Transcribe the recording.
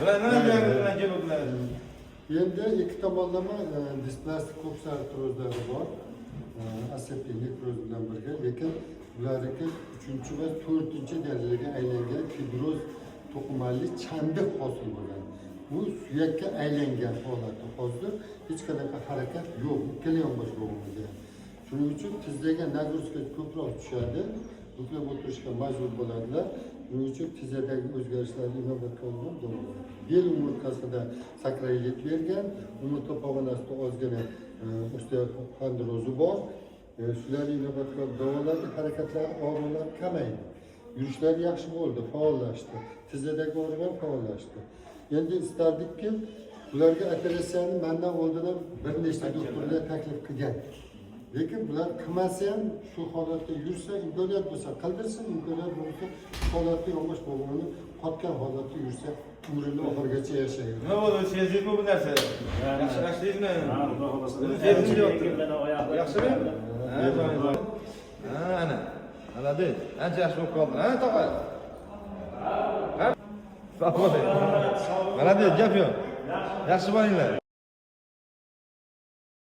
Bilan kelibdilar. Endi ikki tomonlama displastik ko'p trozlari bor. Asepli nekroz bilan birga, lekin ularniki 3 va 4 darajaga aylangan fibroz to'qimalli chandiq hosil bo'lgan. Bu suyakka aylangan holati hozir hech qanaqa harakat yo'q. Ikkala yonbosh bo'g'imizda. Shuning uchun tizdagi nagruska ko'proq tushadi. Buklab o'tirishga majbur bo'ladilar. Shuning uchun tizdagi o'zgarishlarni inobatga olgan bo'ladi. Bel umurtqasida sakraylik bergan, umurtqa pog'onasida ozgina osteoxondrozi bor. Shularni inobatga olib davoladi, harakatlari, og'riqlar kamaydi. Yurishlari yaxshi bo'ldi, faollashdi. Tizdagi organ faollashdi. Endi istardikki, ularga operatsiyani mendan oldin ham bir nechta doktorlar taklif qilgan. Lekin bular qilmasa ham shu holatda yursa, imkoniyat bo'lsa qildirsin, imkoniyat bo'lsa holatda yonbosh bo'g'imini qotgan holatda yursa, umrini oxirigacha yashaydi. Nima bo'ldi? Sezingmi bu narsa? Yaxshilashdingmi? Ha, xudo xolasa. Yaxshimi? Ha, ana. Молодец. Ancha yaxshi bo'lib qoldi. Ha, tog'a. Ha? Молодец, gap yo'q. Yaxshi bo'linglar.